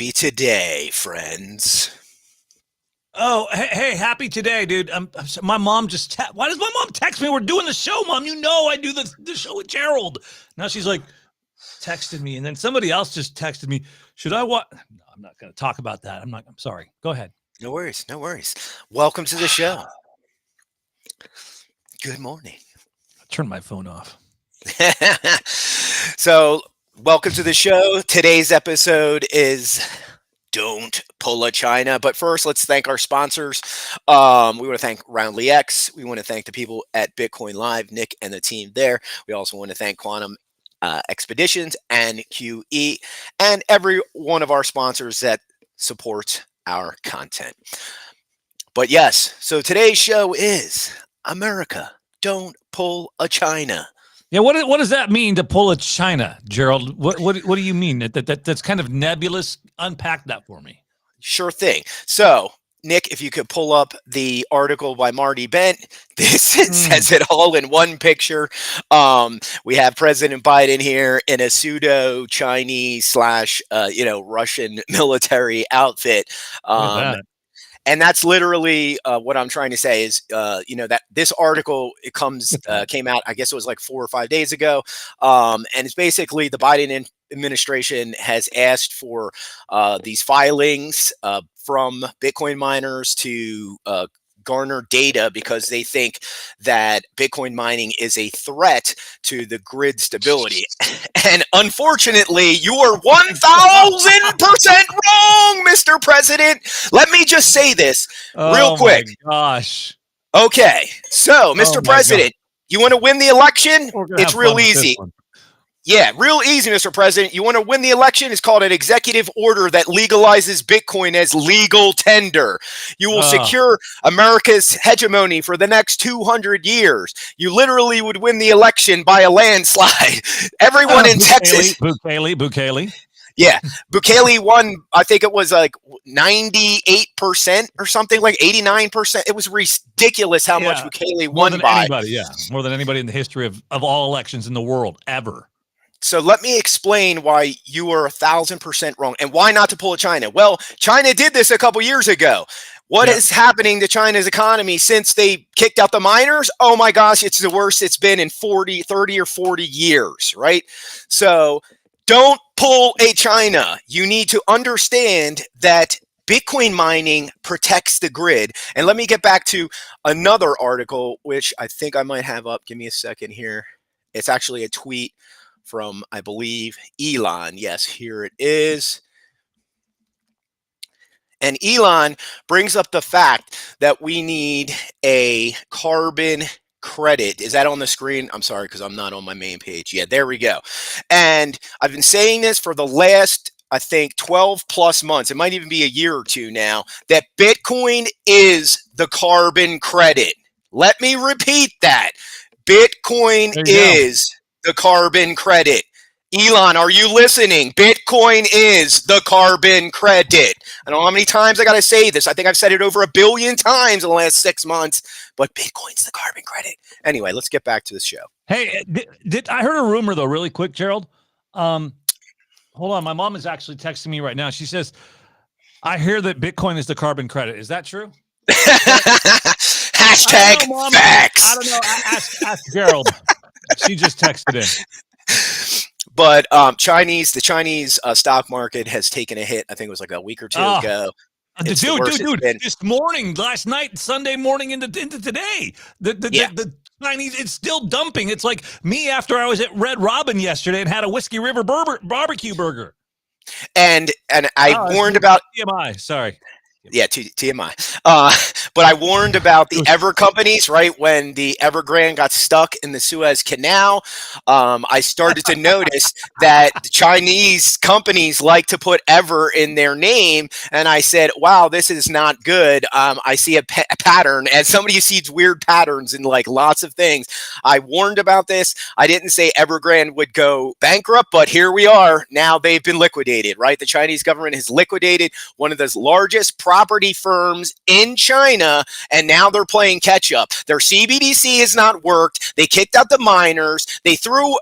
Happy today, friends. Oh, hey, happy today, dude. My mom just why does my mom text me? We're doing the show, Mom. You know I do the show with Gerald. Now she's like texted me, and then somebody else just texted me. Should I what? No, I'm not going to talk about that. I'm sorry. Go ahead. No worries. Welcome to the show. Good morning. I turned my phone off. So, welcome to the show. Today's episode is Don't Pull a China. But first, let's thank our sponsors. We want to thank Roundly X. We want to thank the people at Bitcoin Live, Nick and the team there. We also want to thank Quantum Expeditions and QE and every one of our sponsors that supports our content. But yes, so today's show is America, Don't Pull a China. Yeah, what does that mean to pull a China, Gerald? What do you mean? That's kind of nebulous. Unpack that for me. Sure thing. So, Nick, if you could pull up the article by Marty Bent, this says it all in one picture. We have President Biden here in a pseudo Chinese / Russian military outfit. And that's literally what I'm trying to say is, that this article, it came out, I guess it was like 4 or 5 days ago. And it's basically the Biden administration has asked for these filings from Bitcoin miners to garner data because they think that Bitcoin mining is a threat to the grid stability. And unfortunately, you are 1,000% wrong, Mr. President. Let me just say this real quick. Oh my gosh. Okay. So, Mr. President, you want to win the election? It's real easy. Yeah, real easy, Mr. President. You want to win the election? It's called an executive order that legalizes Bitcoin as legal tender. You will secure America's hegemony for the next 200 years. You literally would win the election by a landslide. Everyone in Texas. Bukele. Yeah, Bukele won, I think it was like 98% or something, like 89%. It was ridiculous how much Bukele won by. More than anybody in the history of all elections in the world ever. So let me explain why you are 1,000% wrong and why not to pull a China. Well, China did this a couple years ago. What is happening to China's economy since they kicked out the miners? Oh my gosh, it's the worst it's been in 30 or 40 years, right? So don't pull a China. You need to understand that Bitcoin mining protects the grid. And let me get back to another article, which I think I might have up. Give me a second here. It's actually a tweet from, I believe, Elon. Yes, here it is. And Elon brings up the fact that we need a carbon credit. Is that on the screen? I'm sorry, because I'm not on my main page. Yeah, there we go. And I've been saying this for the last, I think, 12 plus months. It might even be a year or two now, that Bitcoin is the carbon credit. Let me repeat that. Bitcoin is the carbon credit. Elon, are you listening? Bitcoin is the carbon credit. I don't know how many times I got to say this. I think I've said it over 1 billion times in the last 6 months, but Bitcoin's the carbon credit. Anyway, let's get back to the show. Hey, did I heard a rumor though, really quick, Gerald? Hold on. My mom is actually texting me right now. She says, I hear that Bitcoin is the carbon credit. Is that true? Hashtag facts. I don't know. Ask Gerald. She just texted in. But the Chinese stock market has taken a hit. I think it was like a week or two ago. Dude, this morning, last night, Sunday morning into today, the Chinese, it's still dumping. It's like me after I was at Red Robin yesterday and had a Whiskey River barbecue burger. And I warned about TMI. Sorry. Yeah, TMI. But I warned about the Ever companies, right? When the Evergrande got stuck in the Suez Canal, I started to notice that the Chinese companies like to put Ever in their name. And I said, wow, this is not good. I see a pattern, and somebody sees weird patterns in like lots of things. I warned about this. I didn't say Evergrande would go bankrupt, but here we are. Now they've been liquidated, right? The Chinese government has liquidated one of the largest property firms in China, and now they're playing catch up. Their CBDC has not worked. They kicked out the miners. They threw.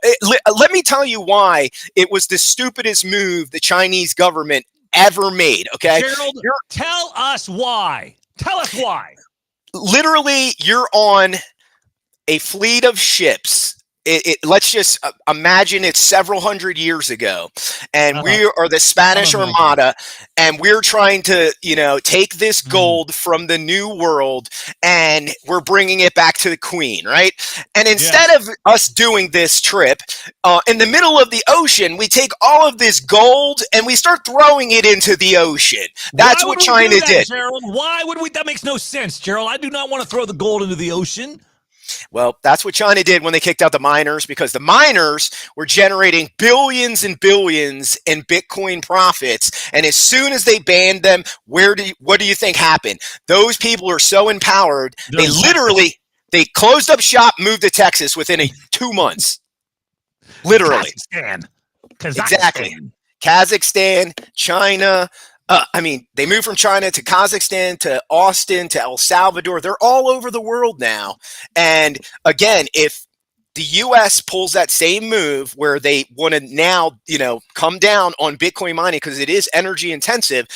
Let me tell you why it was the stupidest move the Chinese government ever made. Okay, Gerald, tell us why. Tell us why. Literally, you're on a fleet of ships. Let's just imagine it's several hundred years ago, and we are the Spanish Armada, and we're trying to, take this gold from the New World, and we're bringing it back to the Queen, right? And instead of us doing this trip in the middle of the ocean, we take all of this gold and we start throwing it into the ocean. That's what China did. Gerald? Why would we? That makes no sense, Gerald. I do not want to throw the gold into the ocean. Well, that's what China did when they kicked out the miners, because the miners were generating billions and billions in Bitcoin profits. And as soon as they banned them, what do you think happened? Those people are so empowered. They closed up shop, moved to Texas within 2 months. Literally. Kazakhstan. Exactly. Kazakhstan, China. They moved from China to Kazakhstan, to Austin, to El Salvador. They're all over the world now. And again, if the U.S. pulls that same move where they want to now, come down on Bitcoin mining because it is energy intensive,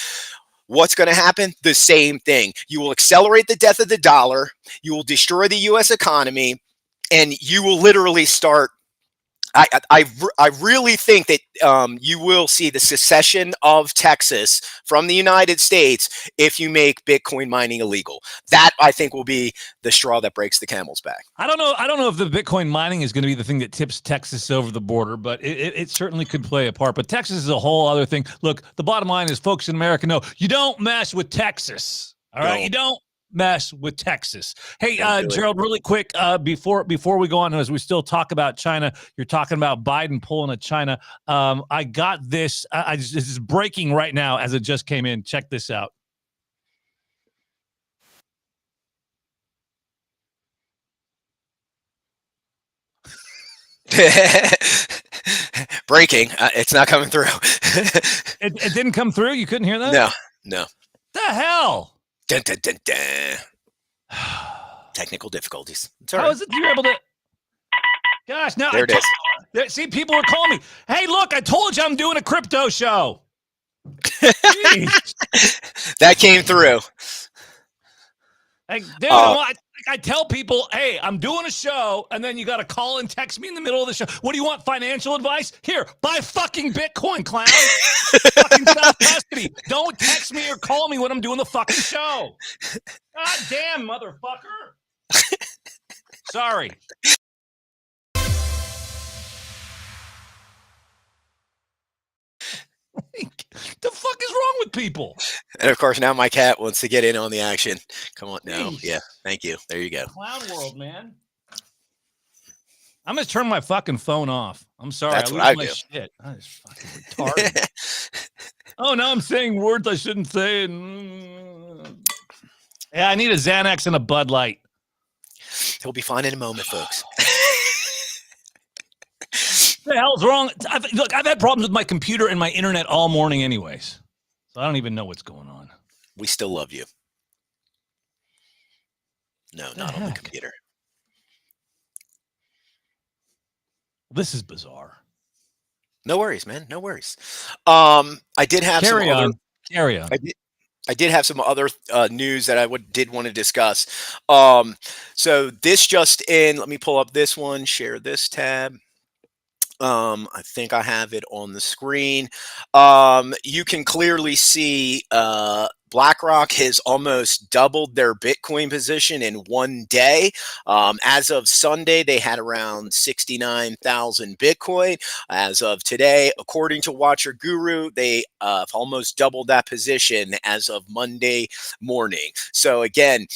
what's going to happen? The same thing. You will accelerate the death of the dollar. You will destroy the U.S. economy, and you will literally start. I really think that you will see the secession of Texas from the United States if you make Bitcoin mining illegal. That, I think, will be the straw that breaks the camel's back. I don't know if the Bitcoin mining is going to be the thing that tips Texas over the border, but it certainly could play a part. But Texas is a whole other thing. Look, the bottom line is, folks in America know you don't mess with Texas. All right, you don't mess with Texas. Hey, Gerald, really quick, before we go on, as we still talk about China, you're talking about Biden pulling at China. I got this. This is breaking right now as it just came in. Check this out. Breaking. It's not coming through. It didn't come through? You couldn't hear that? No. The hell? Dun, dun, dun, dun. Technical difficulties. How is it you're able to? Gosh, now there it is. See, people are calling me. Hey, look, I told you I'm doing a crypto show. That came through. Like, dude, I tell people, hey, I'm doing a show, and then you got to call and text me in the middle of the show. What do you want? Financial advice? Here, buy fucking Bitcoin, clown. Fucking self-custody. Don't text me or call me when I'm doing the fucking show. God damn, motherfucker. Sorry. The fuck is wrong with people? And of course, now my cat wants to get in on the action. Come on, no, yeah, thank you. There you go. Clown world, man. I'm gonna turn my fucking phone off. I'm sorry. That's what I do. Shit. That is fucking retarded. Oh, now I'm saying words I shouldn't say. Yeah, I need a Xanax and a Bud Light. He'll be fine in a moment, folks. What the hell's wrong? Look, I've had problems with my computer and my internet all morning anyways. So I don't even know what's going on. We still love you. No, not on the computer. This is bizarre. No worries, man. No worries. I did have Carry on. I did have some other news that I did want to discuss. So this just in, let me pull up this one, share this tab. I think I have it on the screen. You can clearly see BlackRock has almost doubled their Bitcoin position in one day. As of Sunday, they had around 69,000 Bitcoin. As of today, according to Watcher Guru, they almost doubled that position as of Monday morning. So again,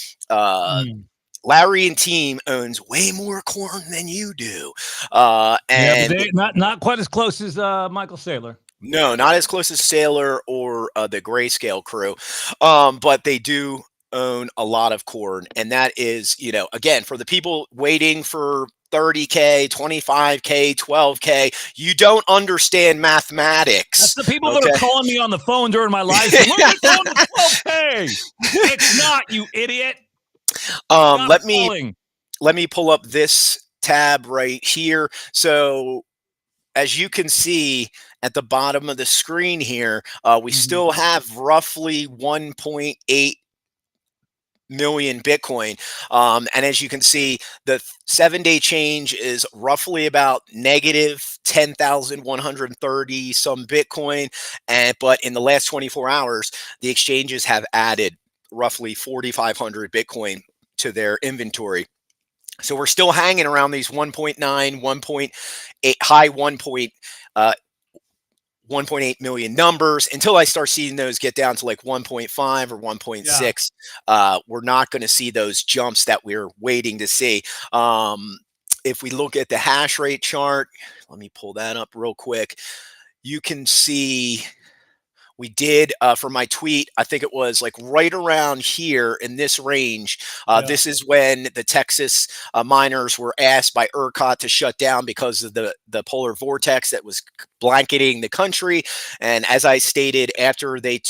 Larry and team owns way more corn than you do. And not quite as close as Michael Saylor. No, not as close as Saylor or the Grayscale crew. But they do own a lot of corn. And that is, again, for the people waiting for 30K, 25K, 12K, you don't understand mathematics. That's the people that are calling me on the phone during my live stream. Look at going to 12K. It's not, you idiot. Let me pull up this tab right here. So as you can see, at the bottom of the screen here, we still have roughly 1.8 million Bitcoin. And as you can see, the 7-day change is roughly about negative 10,130 some Bitcoin. But in the last 24 hours, the exchanges have added roughly 4,500 Bitcoin to their inventory. So we're still hanging around these 1.9, 1.8, high 1.8 million numbers until I start seeing those get down to like 1.5 or 1.6. We're not going to see those jumps that we're waiting to see. If we look at the hash rate chart, let me pull that up real quick. You can see we did for my tweet, I think it was like right around here in this range. This is when the Texas miners were asked by ERCOT to shut down because of the polar vortex that was blanketing the country. And as I stated, after they,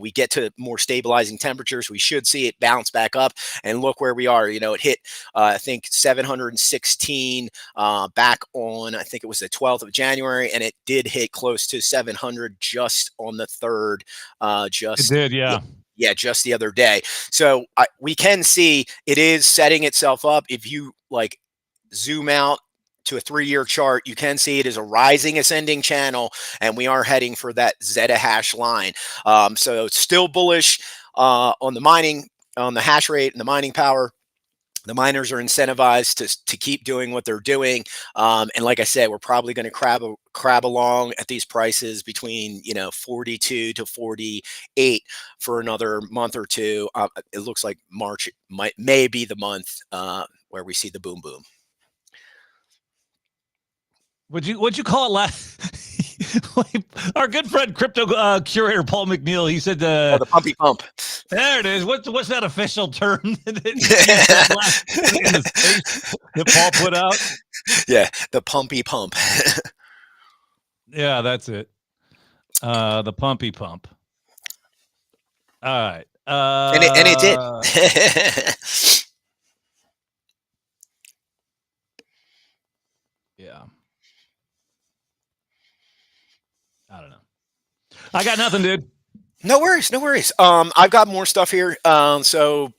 we get to more stabilizing temperatures, we should see it bounce back up. And look where we are. It hit, I think, 716 back on, I think it was the 12th of January, and it did hit close to 700 just on the 3rd. It did, yeah. Yeah, just the other day. So we can see it is setting itself up. If you like zoom out to a 3-year chart, you can see it is a rising ascending channel, and we are heading for that zettahash line. So it's still bullish on the mining, on the hash rate and the mining power. The miners are incentivized to keep doing what they're doing. And like I said, we're probably going to crab along at these prices between, 42 to 48 for another month or two. It looks like March may be the month where we see the boom boom. What'd you call it last? Our good friend crypto curator Paul McNeil, he said the pumpy pump. There it is. What's that official term that Paul put out? Yeah, the pumpy pump. Yeah, that's it. The pumpy pump. All right. And it did. Yeah. I don't know. I got nothing, dude. No worries. I've got more stuff here. So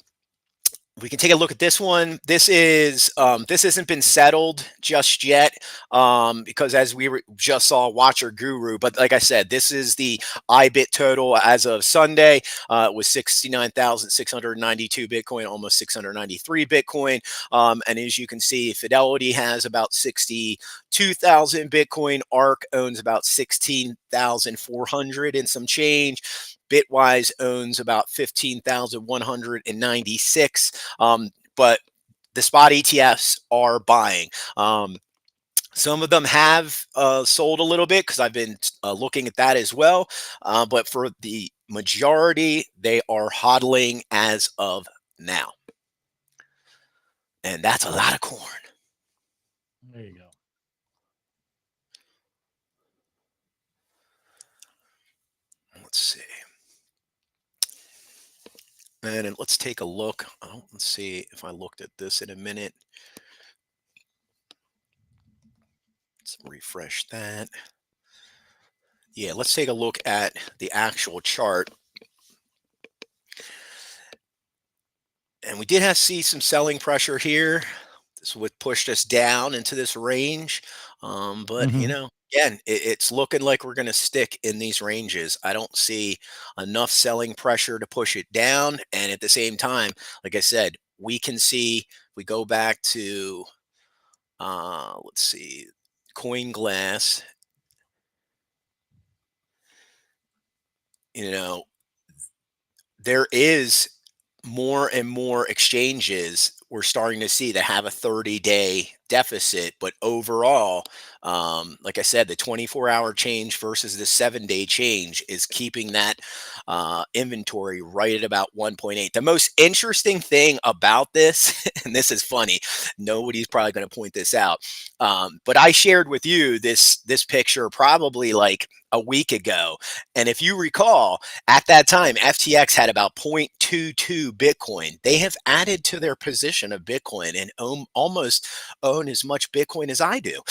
we can take a look at this one. This hasn't been settled just yet, because as we just saw Watcher Guru. But like I said, this is the IBIT total as of Sunday. It was 69,692 Bitcoin, almost 693 Bitcoin. And as you can see, Fidelity has about 62,000 Bitcoin. ARK owns about 16,400 and some change. Bitwise owns about 15,196. But the spot ETFs are buying. Some of them have sold a little bit because I've been looking at that as well. But for the majority, they are hodling as of now. And that's a lot of corn. There you go. Let's see. And let's take a look. Let's see if I looked at this in a minute. Let's refresh that. Yeah, let's take a look at the actual chart. And we did see some selling pressure here. This would push us down into this range. But, again, it's looking like we're going to stick in these ranges. I don't see enough selling pressure to push it down. And at the same time, like I said, we can see, we go back to, let's see, CoinGlass. There is more and more exchanges we're starting to see that have a 30-day deficit, but overall, like I said, the 24-hour change versus the 7-day change is keeping that inventory right at about 1.8. The most interesting thing about this, and this is funny, nobody's probably going to point this out, but I shared with you this picture probably like a week ago. And if you recall, at that time, FTX had about 0.22 Bitcoin. They have added to their position of Bitcoin and almost own own as much Bitcoin as I do.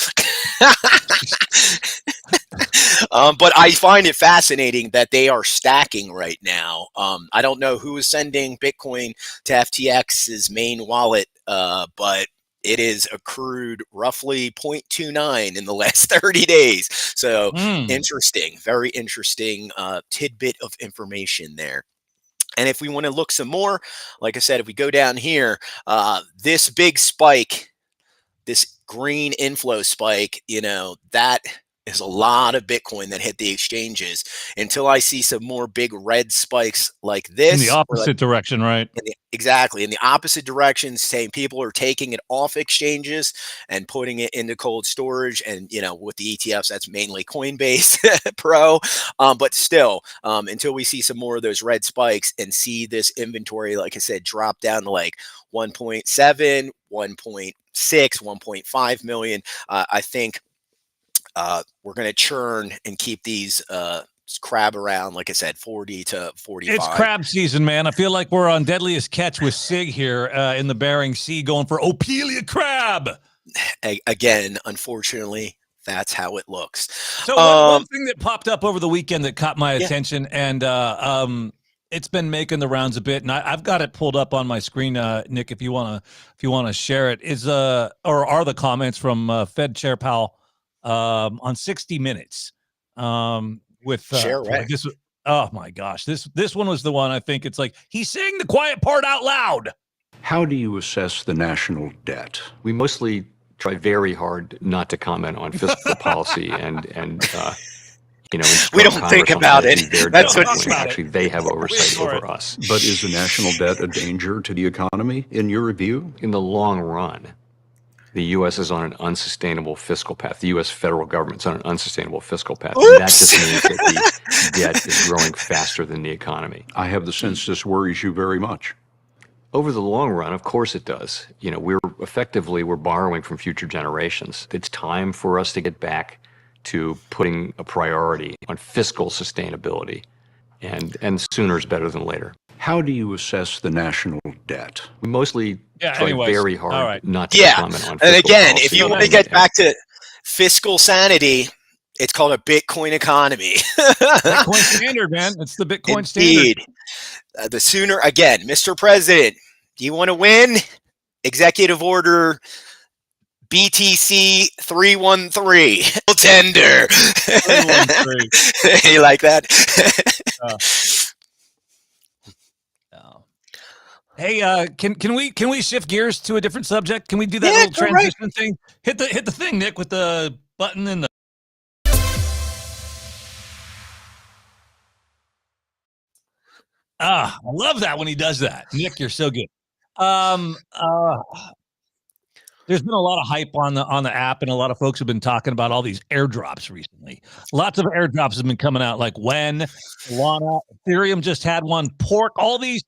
But I find it fascinating that they are stacking right now. I don't know who is sending Bitcoin to FTX's main wallet, but it is accrued roughly 0.29 in the last 30 days. So interesting, very interesting tidbit of information there. And if we want to look some more, like I said, if we go down here, this big spike, this green inflow spike, that is a lot of Bitcoin that hit the exchanges. Until I see some more big red spikes like this. In the opposite direction, right? Exactly. In the opposite direction, saying people are taking it off exchanges and putting it into cold storage. And, with the ETFs, that's mainly Coinbase Pro. But still, until we see some more of those red spikes and see this inventory, like I said, drop down to like 1.7, 1.6, 1.5 million, I think we're going to churn and keep these crab around, like I said, 40 to 45. It's crab season, man. I feel like we're on Deadliest Catch with Sig here in the Bering Sea going for Opelia crab. Again, unfortunately, that's how it looks. So one thing that popped up over the weekend that caught my attention, and it's been making the rounds a bit, and I've got it pulled up on my screen, Nick, if you wanna share it, are the comments from Fed Chair Powell on 60 Minutes. With like this, oh my gosh, this one was the one. I think it's like he's saying the quiet part out loud. How do you assess the national debt? We mostly try very hard not to comment on fiscal policy and we don't think about it. That's what actually they have oversight over us. But is the national debt a danger to the economy in your review? In the long run, the U.S. is on an unsustainable fiscal path. The U.S. federal government's on an unsustainable fiscal path. And that just means that the debt is growing faster than the economy. I have the sense this worries you very much. Over the long run, of course it does. We're borrowing from future generations. It's time for us to get back to putting a priority on fiscal sustainability, and sooner is better than later. How do you assess the national debt? We mostly try very hard not to comment on fiscal and again, policy. if you want to get back to fiscal sanity, it's called a Bitcoin economy. Bitcoin standard, man. It's the Bitcoin Indeed. standard. The sooner, again, Mr. President, do you want to win? Executive Order BTC 313 tender. 313. You like that? Hey, can we shift gears to a different subject? Can we do that little transition thing? Hit the thing, Nick, with the button and the. I love that when he does that. Nick, you're so good. There's been a lot of hype on the app, and a lot of folks have been talking about all these airdrops recently. Lots of airdrops have been coming out, like when Lana, Ethereum just had one. Pork, all these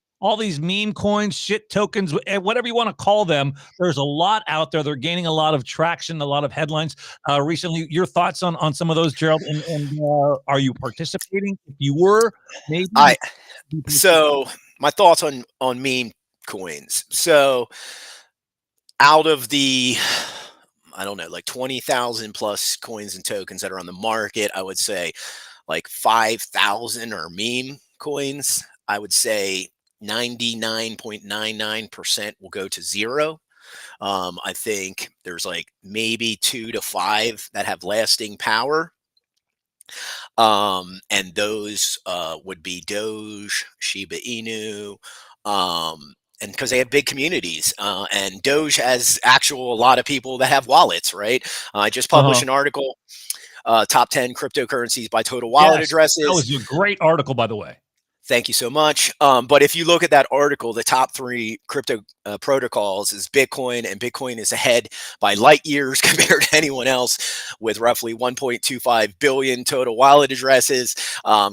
meme coins, shit tokens, whatever you want to call them. There's a lot out there. They're gaining a lot of traction, a lot of headlines recently. Your thoughts on some of those, Gerald? And are you participating? If you were, maybe. So my thoughts on meme coins. So out of the, I don't know, like 20,000 plus coins and tokens that are on the market, I would say like 5,000 are meme coins. I would say 99.99% will go to zero. I think there's like maybe 2 to 5 that have lasting power. And those would be Doge, Shiba Inu, and because they have big communities, and Doge has a lot of people that have wallets, right? I just published an article, top 10 cryptocurrencies by total wallet addresses. That was a great article, by the way. Thank you so much. But if you look at that article, the top 3 crypto protocols is Bitcoin, and Bitcoin is ahead by light years compared to anyone else, with roughly 1.25 billion total wallet addresses.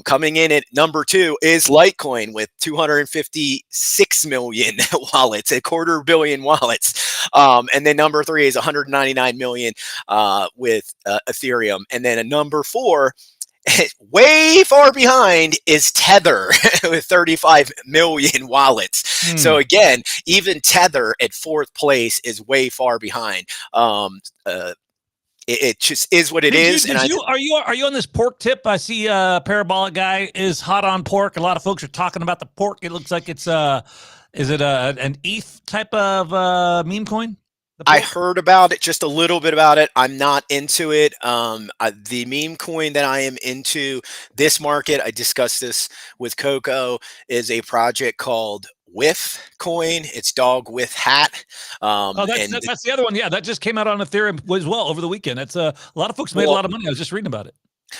Coming in at number 2 is Litecoin with 256 million wallets, 250 million wallets. And then number 3 is 199 million with Ethereum. And then a number 4 way far behind is Tether with 35 million wallets. So again, even Tether at 4th place is way far behind. It just is what it is. Are you on this pork tip? I see Parabolic guy is hot on pork. A lot of folks are talking about the pork. It looks like it's is it an ETH type of meme coin? I heard about it, just a little bit about it. I'm not into it. The meme coin that I am into this market, I discussed this with Coco, is a project called With Coin. It's dog with hat. That's the other one. Yeah, that just came out on Ethereum as well over the weekend. That's a lot of folks made a lot of money. I was just reading about it.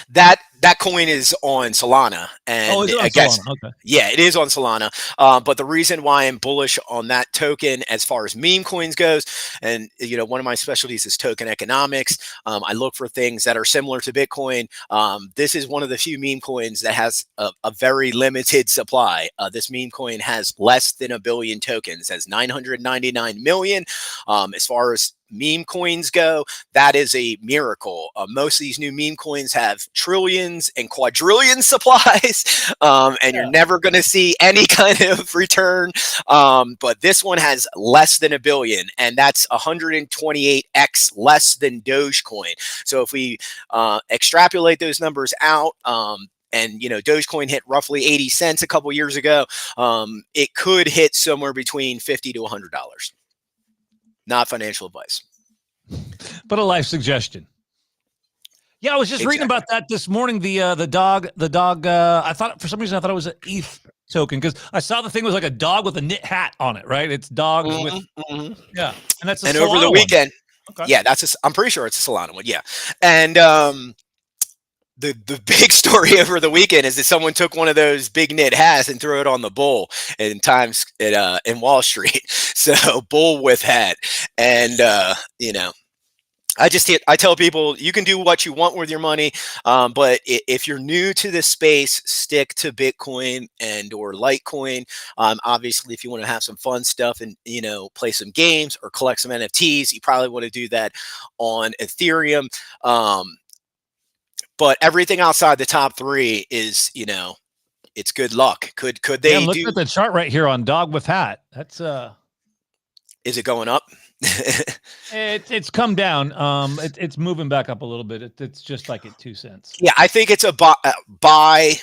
That coin is on Solana, and is it on Solana? Okay. Yeah, it is on Solana. But the reason why I'm bullish on that token, as far as meme coins goes, and one of my specialties is token economics. I look for things that are similar to Bitcoin. This is one of the few meme coins that has a very limited supply. This meme coin has less than 1 billion tokens, has 999 million. As far as meme coins go, that is a miracle. Most of these new meme coins have trillions and quadrillion supplies, and you're never going to see any kind of return. But this one has less than 1 billion, and that's 128x less than Dogecoin. So if we extrapolate those numbers out, and Dogecoin hit roughly 80 cents a couple years ago, it could hit somewhere between $50 to $100. Not financial advice, but a life suggestion. Yeah, I was just reading about that this morning. The dog. I thought for some reason it was an ETH token because I saw the thing was like a dog with a knit hat on it. Right? It's dogs with yeah, and that's a Solana over the weekend. Okay. Yeah, I'm pretty sure it's a Solana one. Yeah, and the big story over the weekend is that someone took one of those big knit hats and threw it on the bull in Wall Street. So bull with hat. And, I tell people you can do what you want with your money. But if you're new to this space, stick to Bitcoin and or Litecoin. Obviously, if you want to have some fun stuff and, play some games or collect some NFTs, you probably want to do that on Ethereum. But everything outside the top 3 is, it's good luck. Could they? I'm looking at the chart right here on dog with hat. That's Is it going up? It's come down. It's moving back up a little bit. It's just like at 2 cents. Yeah, I think it's a buy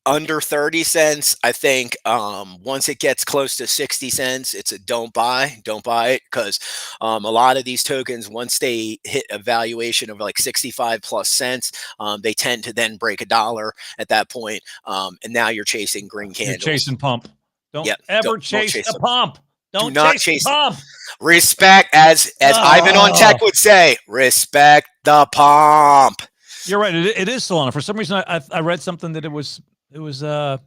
under 30 cents. I think once it gets close to 60 cents, it's a don't buy it, because a lot of these tokens, once they hit a valuation of like 65 plus cents, they tend to then break $1 at that point. And now you're chasing green candles. You're chasing pump. Don't chase a pump. Do not chase the pump. Respect, as Ivan on Tech would say, respect the pump. You're right. It is Solana. For some reason, I read something that it was Ethereum.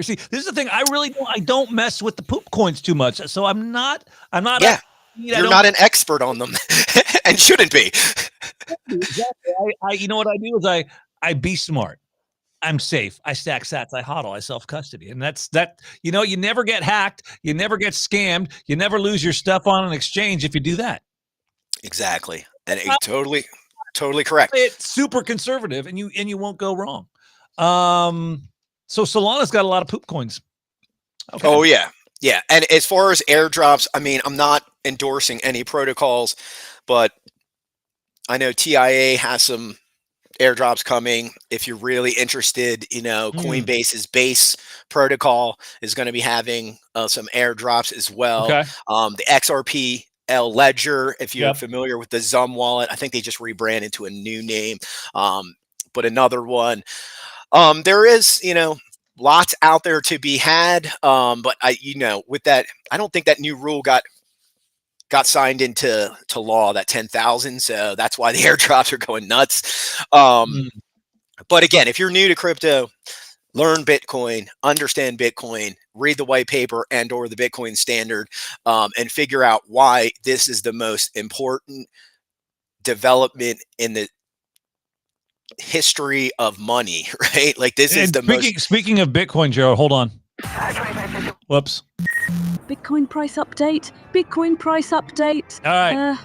See, this is the thing. I don't mess with the poop coins too much. So I'm not. Yeah, you're not an expert on them, and shouldn't be. Exactly. You know what I do is I be smart. I'm safe. I stack sats. I hodl. I self-custody. And that's that. You never get hacked. You never get scammed. You never lose your stuff on an exchange if you do that. Exactly. And totally correct. It's super conservative, and you won't go wrong. So Solana's got a lot of poop coins. Okay. Oh yeah. Yeah. And as far as airdrops, I mean, I'm not endorsing any protocols, but I know TIA has some airdrops coming. If you're really interested, Coinbase's base protocol is going to be having some airdrops as well. Okay. The XRP Ledger, if you're familiar with the Zum wallet, I think they just rebranded to a new name. But another one. There is, lots out there to be had. But with that, I don't think that new rule got signed into law, that 10,000. So that's why the airdrops are going nuts. But again, if you're new to crypto, learn Bitcoin, understand Bitcoin, read the white paper and or the Bitcoin standard, and figure out why this is the most important development in the history of money, right? Like this is Speaking of Bitcoin, Gerald, hold on. Whoops. Bitcoin price update. All right.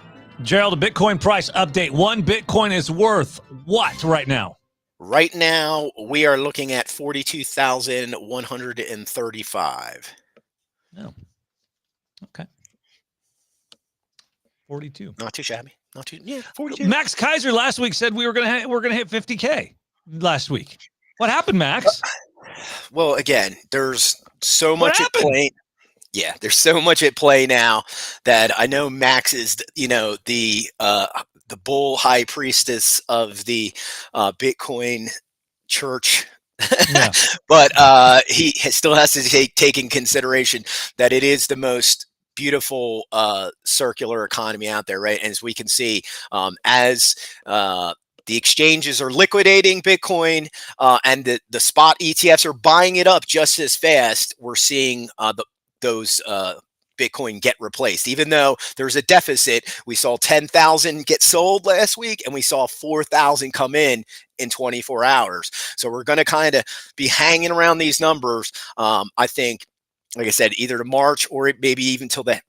Gerald, a Bitcoin price update. One Bitcoin is worth what right now? Right now, we are looking at 42,135. Oh, okay. 42. Not too shabby. Not too, yeah, 42. Max Kaiser last week said we're gonna hit 50K last week. What happened, Max? Well, again, there's so much at happened? play. Yeah, there's so much at play now that I know Max is, the bull high priestess of the Bitcoin church. Yeah. But he still has to take in consideration that it is the most beautiful circular economy out there, right? And as we can see, as the exchanges are liquidating Bitcoin and the spot ETFs are buying it up just as fast, we're seeing those Bitcoin get replaced. Even though there's a deficit, we saw 10,000 get sold last week and we saw 4,000 come in 24 hours. So we're going to kind of be hanging around these numbers. I think, like I said, either to March or maybe even to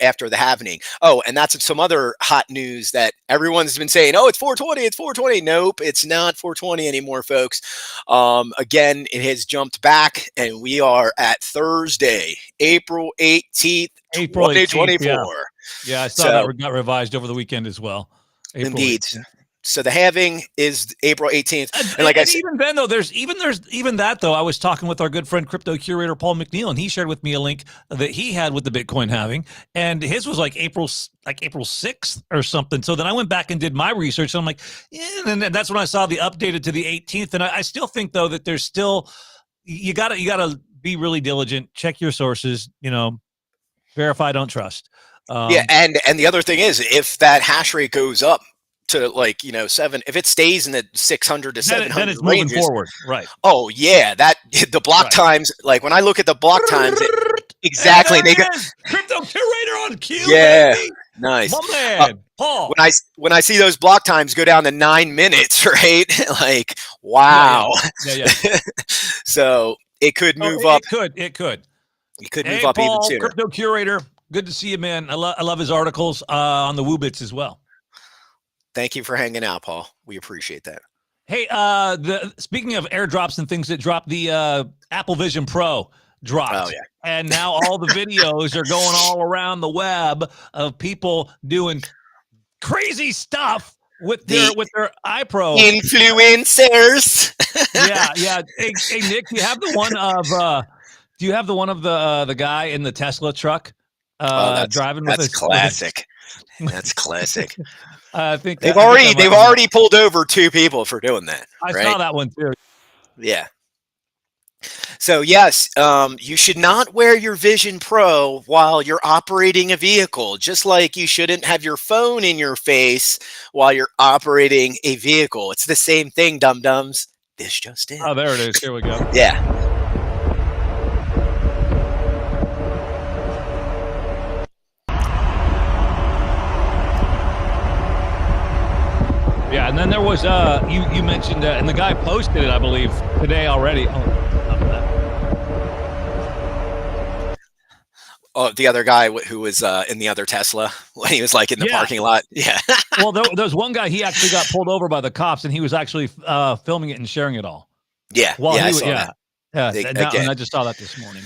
after the halving. Oh, and that's some other hot news that everyone's been saying, oh, it's 420, it's 420. Nope, it's not 420 anymore, folks. Again, it has jumped back and we are at Thursday, April 18th, 2024. Yeah, I saw that got revised over the weekend as well. April Indeed. 18th. So the halving is April 18th. And like I said, even then though, there's even that though. I was talking with our good friend crypto curator Paul McNeil, and he shared with me a link that he had with the Bitcoin halving, and his was like April 6th or something. So then I went back and did my research, and I'm like, yeah, and that's when I saw the updated to the 18th. And I still think though that there's still you gotta be really diligent, check your sources, verify, don't trust. Yeah, and the other thing is, if that hash rate goes up to 7, if it stays in the 600 to 700 then it's ranges, moving forward, right? Oh yeah, that the block times, like when I look at the block times, exactly. They got crypto curator on cue. Yeah, baby. nice. My man, Paul. When I see those block times go down to 9 minutes, right? Like, wow. Yeah. So it could move up. It could. It could Hey, move up Paul, even sooner. crypto curator. Good to see you, man. I love his articles on the Woobits as well. Thank you for hanging out, Paul. We appreciate that. Hey, speaking of airdrops and things that dropped, the Apple Vision Pro dropped. Oh yeah. And now all the videos are going all around the web of people doing crazy stuff with their iPro influencers. Yeah. Hey, Nick, do you have the one of the guy in the Tesla truck driving with that's classic. That's classic. I think they've already pulled over 2 people for doing that. I saw that one too. Yeah. So yes, you should not wear your Vision Pro while you're operating a vehicle, just like you shouldn't have your phone in your face while you're operating a vehicle. It's the same thing, dum-dums. This just in. Oh, there it is. Here we go. Yeah. Yeah, and then there was you mentioned and the guy posted it, I believe, today already. Oh, the other guy who was in the other Tesla when he was in the parking lot. Yeah. Well, there's one guy, he actually got pulled over by the cops, and he was actually filming it and sharing it all. Yeah. I saw that. And I just saw that this morning.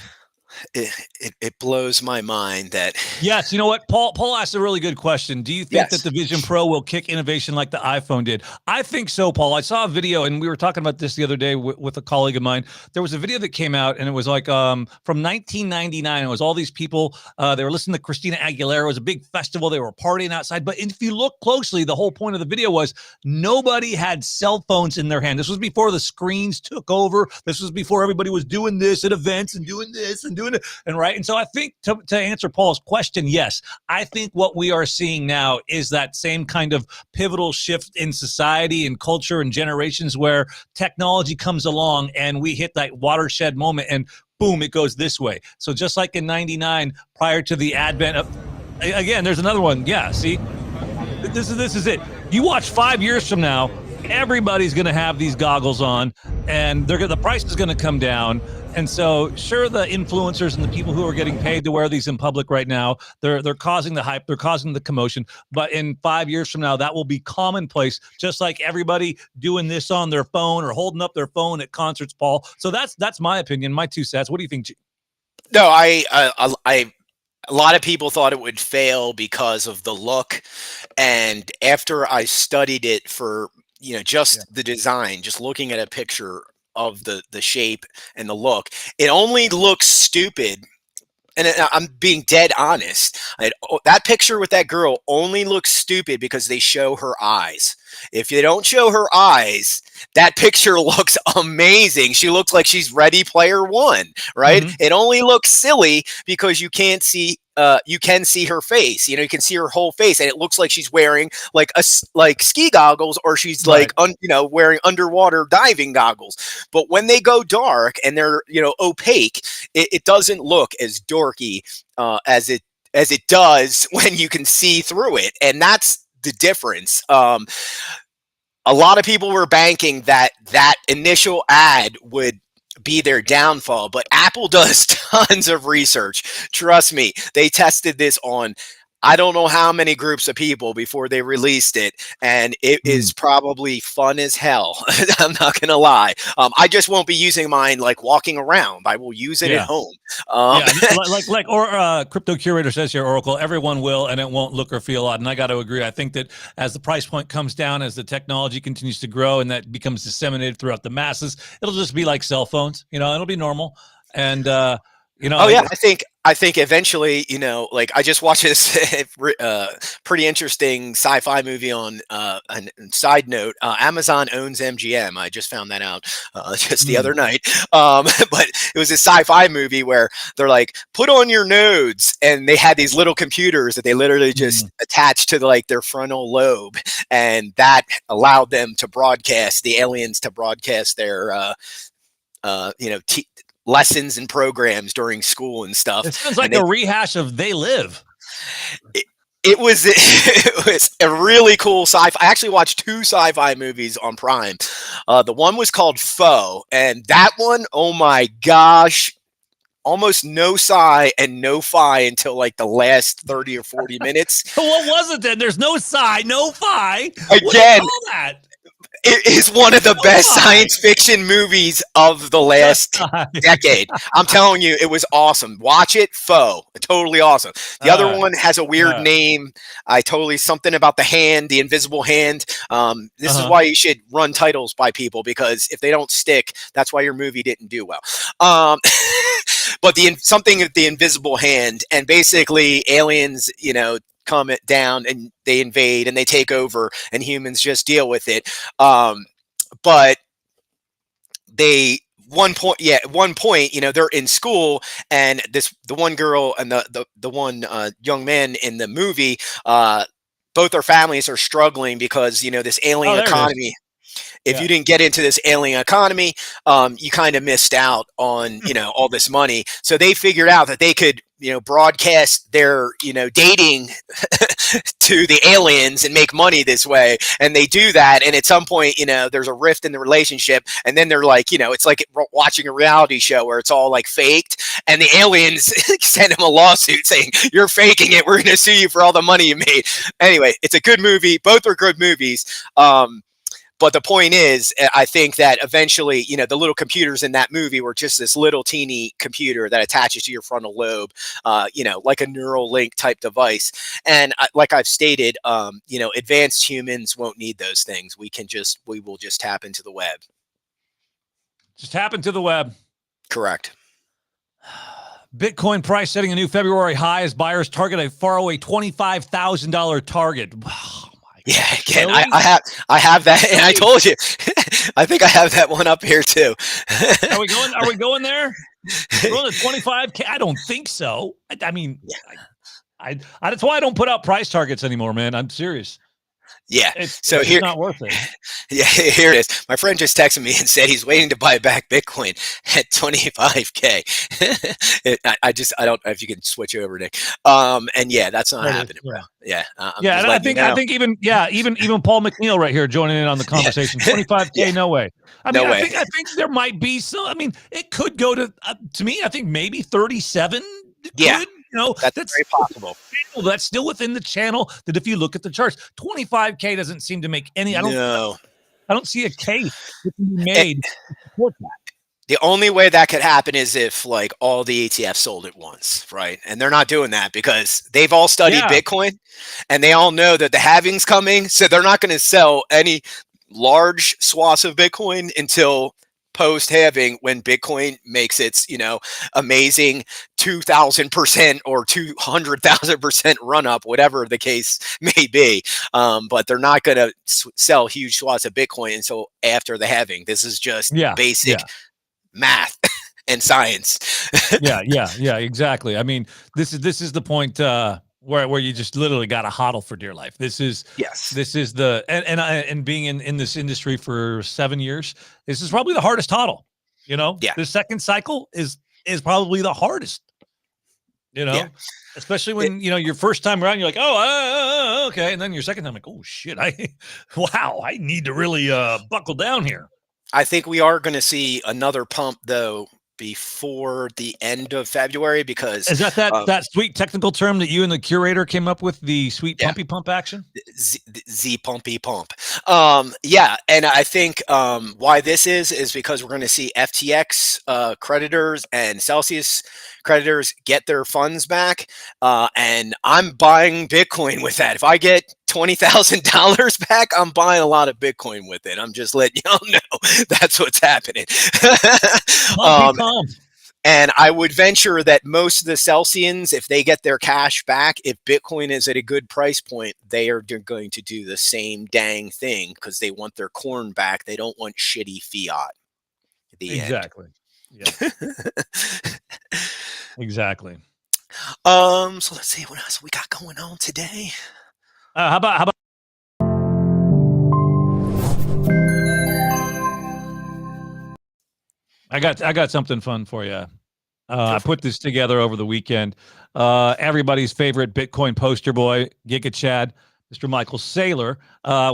It blows my mind that. Yes, you know what? Paul asked a really good question. Do you think that the Vision Pro will kick innovation like the iPhone did? I think so, Paul. I saw a video, and we were talking about this the other day with a colleague of mine. There was a video that came out, and it was from 1999. It was all these people. They were listening to Christina Aguilera. It was a big festival. They were partying outside. But if you look closely, the whole point of the video was nobody had cell phones in their hand. This was before the screens took over. This was before everybody was doing this at events and doing this and doing it. And right. And so I think to answer Paul's question, yes, I think what we are seeing now is that same kind of pivotal shift in society and culture and generations where technology comes along and we hit that watershed moment and boom, it goes this way. So just like in 99, prior to the advent of, again, there's another one. Yeah. See, this is it. You watch 5 years from now, everybody's going to have these goggles on, and the price is going to come down, And so, sure, the influencers and the people who are getting paid to wear these in public right now, they're causing the hype, they're causing the commotion. But in 5 years from now, that will be commonplace, just like everybody doing this on their phone or holding up their phone at concerts, Paul. So that's my opinion, my 2 cents. What do you think, G? No, a lot of people thought it would fail because of the look, and after I studied it for just the design, just looking at a picture of the shape and the look, it only looks stupid. And I'm being dead honest. That picture with that girl only looks stupid because they show her eyes. If they don't show her eyes, that picture looks amazing. She looks like she's Ready Player One, right? Mm-hmm. It only looks silly because you can't see. You can see her face. You can see her whole face, and it looks like she's wearing like ski goggles, or she's right. Wearing underwater diving goggles. But when they go dark and they're opaque, it doesn't look as dorky as it does when you can see through it, and that's the difference. A lot of people were banking that initial ad would be their downfall, but Apple does tons of research. Trust me, they tested this on I don't know how many groups of people before they released it, and it is probably fun as hell. I'm not gonna lie. I just won't be using mine like walking around. I will use it at home. Crypto Curator says here, Oracle, everyone will, and it won't look or feel odd. And I got to agree. I think that as the price point comes down, as the technology continues to grow, and that becomes disseminated throughout the masses, it'll just be like cell phones. It'll be normal. And I think eventually, I just watched this pretty interesting sci-fi movie on a side note. Amazon owns MGM. I just found that out just the other night. But it was a sci-fi movie where they're like, put on your nodes. And they had these little computers that they literally just attached to their frontal lobe. And that allowed them to broadcast, the aliens to broadcast their, lessons and programs during school and stuff. It sounds like a rehash of They Live. It was a really cool sci-fi. I actually watched 2 sci-fi movies on Prime. The one was called Foe, and that one, oh my gosh, almost no sci and no fi until the last 30 or 40 minutes. What was it then? There's no sci, no fi. Again, what do you call that? It is one of the best science fiction movies of the last decade. I'm telling you, it was awesome. Watch it, Foe. Totally awesome. The other one has a weird name. Something about the hand, the invisible hand. This is why you should run titles by people, because if they don't stick, that's why your movie didn't do well. But something with the invisible hand, and basically aliens, come down and they invade and they take over, and humans just deal with it. But at one point, they're in school, and the one girl and the one young man in the movie, both their families are struggling because this alien economy. If you didn't get into this alien economy, you kind of missed out on, all this money. So they figured out that they could, broadcast their, dating to the aliens and make money this way. And they do that. And at some point, there's a rift in the relationship. And then they're like, it's like watching a reality show where it's all faked. And the aliens send him a lawsuit saying, you're faking it. We're going to sue you for all the money you made. Anyway, it's a good movie. Both are good movies. But the point is, I think that eventually, the little computers in that movie were just this little teeny computer that attaches to your frontal lobe, like a neural link type device. And like I've stated, advanced humans won't need those things. We will just tap into the web. Just tap into the web. Correct. Bitcoin price setting a new February high as buyers target a faraway $25,000 target. Yeah, again, I have that, and I told you, I think I have that one up here too. Are we going there? We're going to 25K? I don't think so. I mean, that's why I don't put out price targets anymore, man. I'm serious. Yeah. It's So just here, not worth it. yeah, here it is. My friend just texted me and said he's waiting to buy back Bitcoin at 25K. I don't know if you can switch over, Nick. And yeah, that's not happening, bro. Yeah. I'm Yeah, just and I letting you know. think even Paul McNeil right here joining in on the conversation. 25K, no way. I mean, No way. I think there might be some. I mean, it could go to me. I think maybe 37. Yeah. Could, you know, That's very possible. That's still within the channel. That if you look at the charts, 25K doesn't seem to make any. I don't see a case that can be made to support that. The only way that could happen is if like all the ETFs sold at once, right? And they're not doing that because they've all studied Bitcoin and they all know that the halving's coming. So they're not going to sell any large swaths of Bitcoin until post halving, when Bitcoin makes its, amazing 2,000% or 200,000% run up, whatever the case may be. But they're not going to sell huge swaths of Bitcoin until after the halving. This is just basic math and science. yeah, exactly. I mean, this is the point where you just literally got to hodl for dear life. This is the and being in this industry for 7 years, this is probably the hardest hodl. The second cycle is probably the hardest. Especially when your first time around, you're like, oh, okay, and then your second time, like, oh shit, I need to really buckle down here. I think we are going to see another pump though before the end of February, because is that sweet technical term that you and the curator came up with, the sweet pumpy pump action? Z pumpy pump. And I think why this is because we're going to see FTX creditors and Celsius creditors get their funds back, and I'm buying Bitcoin with that. If I get $20,000 back, I'm buying a lot of Bitcoin with it. I'm just letting y'all know that's what's happening. And I would venture that most of the Celsians, if they get their cash back, if Bitcoin is at a good price point, they are going to do the same dang thing because they want their corn back. They don't want shitty fiat. Exactly. Yeah. Exactly. So let's see what else we got going on today. How about I got something fun for you. I put this together over the weekend. Everybody's favorite Bitcoin poster boy, Giga Chad, Mr. Michael Saylor,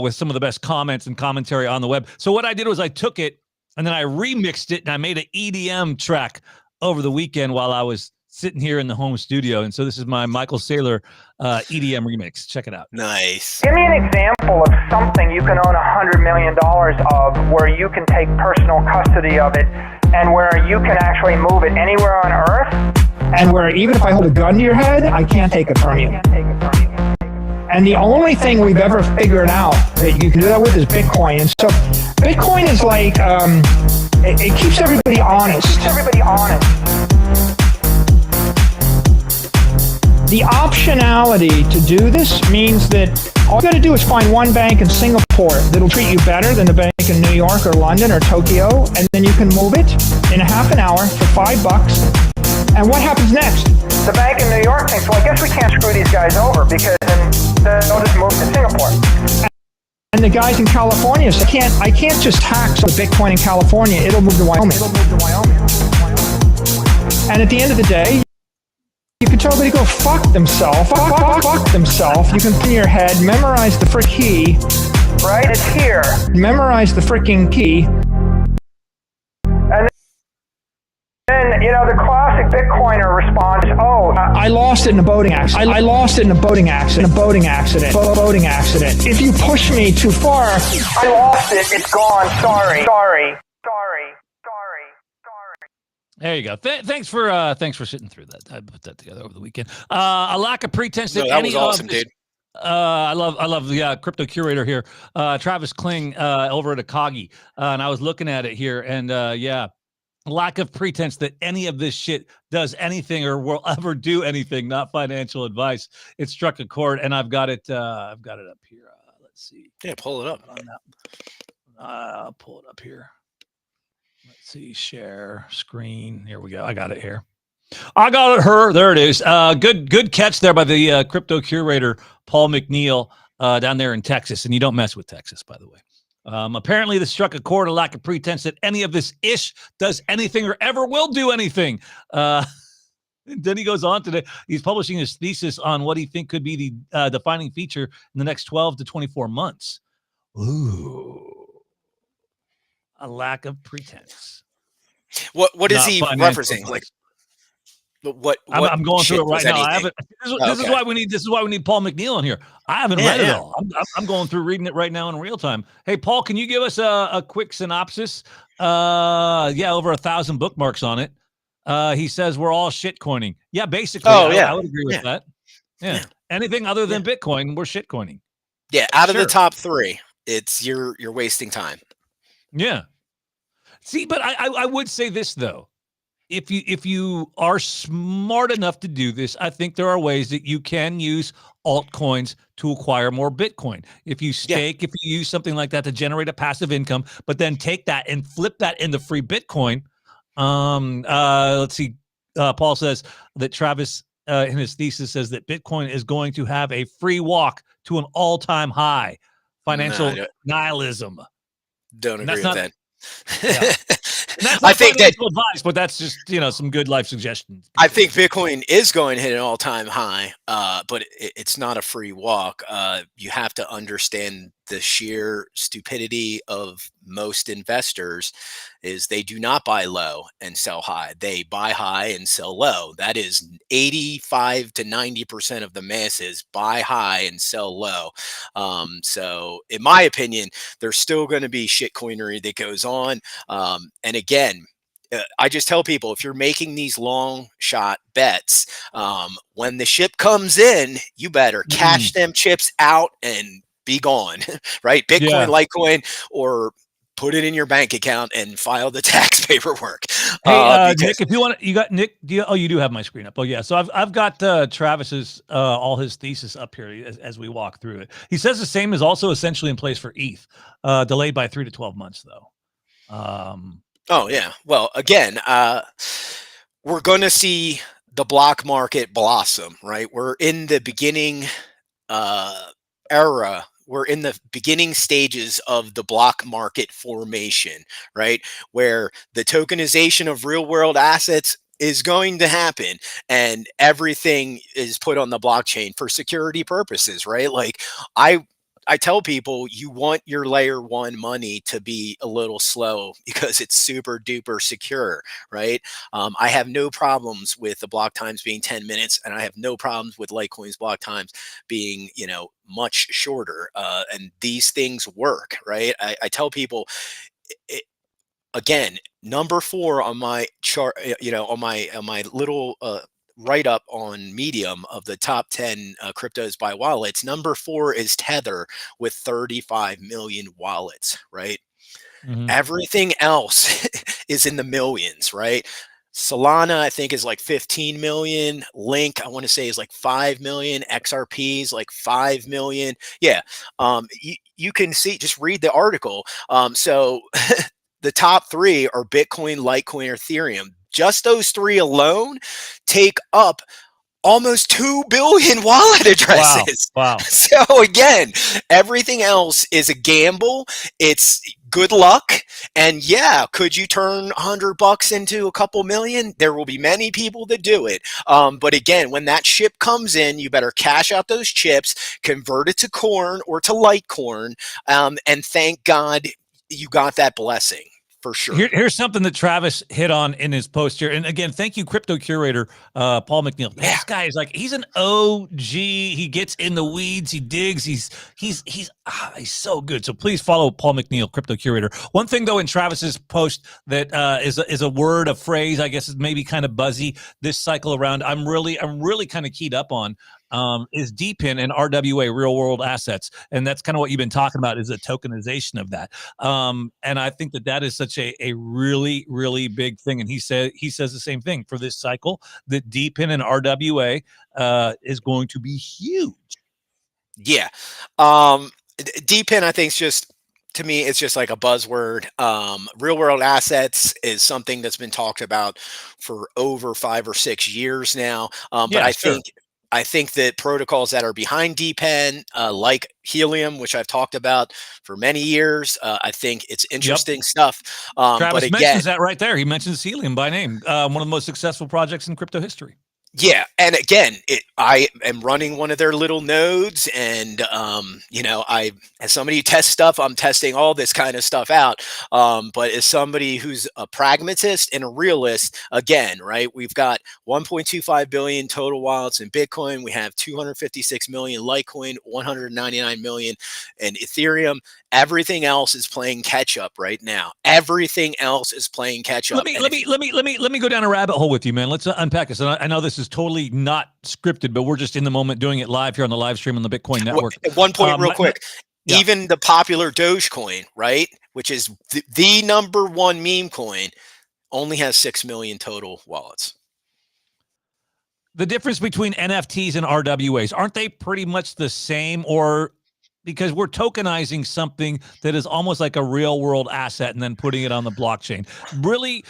with some of the best comments and commentary on the web. So what I did was I took it and then I remixed it and I made an EDM track over the weekend while I was sitting here in the home studio. And so this is my Michael Saylor EDM remix. Check it out. Nice. Give me an example of something you can own $100 million of, where you can take personal custody of it and where you can actually move it anywhere on earth. And where even if I hold a gun to your head, I can't take it from you. And the only thing we've ever figured out that you can do that with is Bitcoin. And so Bitcoin is like, it keeps everybody honest. The optionality to do this means that all you got to do is find one bank in Singapore that'll treat you better than the bank in New York or London or Tokyo, and then you can move it in a half an hour for $5. And what happens next? The bank in New York thinks, well, I guess we can't screw these guys over because then they'll just move to Singapore. And the guys in California say, I can't just tax the Bitcoin in California. It'll move to Wyoming. And at the end of the day, you can tell everybody to go fuck themselves. Fuck themselves. You can put in your head, memorize the frick key. Right? It's here. Memorize the freaking key. And then, the classic Bitcoiner response, I lost it in a boating accident. I lost it in a boating accident. Boating accident. If you push me too far, I lost it. It's gone. Sorry. There you go. Thanks for sitting through that. I put that together over the weekend. A lack of pretense that that was awesome, dude. I love the crypto curator here, Travis Kling, over at Akagi, and I was looking at it here, and lack of pretense that any of this shit does anything or will ever do anything. Not financial advice. It struck a chord, and I've got it up here. Let's see. Yeah, pull it up. I'll pull it up here. Let's see, share screen. Here we go. I got it here. I got it. There it is. Good catch there by the crypto curator, Paul McNeil. down there in Texas, and you don't mess with Texas, by the way. Apparently, this struck a chord, a lack of pretense that any of this ish does anything or ever will do anything. Then he goes on today. He's publishing his thesis on what he think could be the defining feature in the next 12 to 24 months. Ooh, a lack of pretense. What is Not he financial referencing? advice. What I'm going through it right was now. I anything? haven't. This is why we need. This is why we need Paul McNeil in here. I haven't read it all. I'm going through reading it right now in real time. Hey, Paul, can you give us a quick synopsis? Yeah, over 1,000 bookmarks on it. He says we're all shitcoining. Yeah, basically. I would agree with that. Yeah. Anything other than Bitcoin, we're shitcoining. Yeah, out of the top 3, it's you're wasting time. Yeah. See, but I would say this though. If you are smart enough to do this, I think there are ways that you can use altcoins to acquire more Bitcoin. If you stake, if you use something like that to generate a passive income, but then take that and flip that into free Bitcoin. Let's see. Paul says that Travis in his thesis says that Bitcoin is going to have a free walk to an all-time high. Financial nihilism. Don't agree with that. Yeah. That's not financial advice, but that's just some good life suggestions. I think Bitcoin is going to hit an all-time high, but it's not a free walk. You have to understand the sheer stupidity of most investors is they do not buy low and sell high. They buy high and sell low. That is 85 to 90% of the masses buy high and sell low. So in my opinion, there's still going to be shitcoinery that goes on. And again, I just tell people, if you're making these long shot bets, when the ship comes in, you better cash them chips out and be gone, right? Bitcoin, Litecoin, or put it in your bank account and file the tax paperwork. Hey, Nick, if you want, you got Nick. You do have my screen up. Oh yeah, so I've got Travis's all his thesis up here as we walk through it. He says the same is also essentially in place for ETH, delayed by 3 to 12 months though. Oh yeah. Well, again, we're going to see the block market blossom, right? We're in the beginning era. We're in the beginning stages of the block market formation, right? Where the tokenization of real world assets is going to happen and everything is put on the blockchain for security purposes, right? Like I tell people, you want your layer 1 money to be a little slow because it's super duper secure, right? I have no problems with the block times being 10 minutes, and I have no problems with Litecoin's block times being, much shorter. And these things work, right? I tell people, again, number 4 on my chart, on my little write up on Medium of the top 10 cryptos by wallets, number 4 is Tether with 35 million wallets, right? Everything else is in the millions, right? Solana, I think, is like 15 million. Link, I want to say, is like 5 million. XRP is like 5 million. Yeah. You can see, just read the article. So the top 3 are Bitcoin, Litecoin, or Ethereum. Just those 3 alone take up almost 2 billion wallet addresses. Wow. So again, everything else is a gamble. It's good luck. And yeah, could you turn $100 into a couple million? There will be many people that do it. But again, when that ship comes in, you better cash out those chips, convert it to corn or to Litecoin, and thank God you got that blessing. For sure. Here's something that Travis hit on in his post here. And again, thank you, crypto curator Paul McNeil. Yeah. This guy is like, he's an OG. He gets in the weeds. He digs. He's so good. So please follow Paul McNeil, crypto curator. One thing though in Travis's post that is a word, a phrase, I guess is maybe kind of buzzy this cycle around. I'm really kind of keyed up on is DPIN and RWA, real world assets. And that's kind of what you've been talking about, is the tokenization of that. And I think that is such a really, really big thing. And he says the same thing for this cycle, that DPIN and RWA is going to be huge. Yeah. DPIN, I think, is just, to me, it's just like a buzzword. Real world assets is something that's been talked about for over 5 or 6 years now. But I think I think that protocols that are behind DPEN, like Helium, which I've talked about for many years, I think it's interesting stuff. But Travis again, mentions that right there. He mentions Helium by name, one of the most successful projects in crypto history. yeah, and again, I am running one of their little nodes, and I, as somebody who tests stuff, I'm testing all this kind of stuff out. But as somebody who's a pragmatist and a realist, again, right, we've got 1.25 billion total wallets in Bitcoin. We have 256 million Litecoin, 199 million in Ethereum. Everything else is playing catch up right now. Everything else is playing catch up. Let me go down a rabbit hole with you, man. Let's unpack this. And I know this is totally not scripted, but we're just in the moment doing it live here on the live stream on the Bitcoin Network. One point, real quick. Yeah. Even the popular Dogecoin, right, which is the number one meme coin, only has 6 million total wallets. The difference between NFTs and RWAs, aren't they pretty much the same? Or because we're tokenizing something that is almost like a real world asset and then putting it on the blockchain. Really,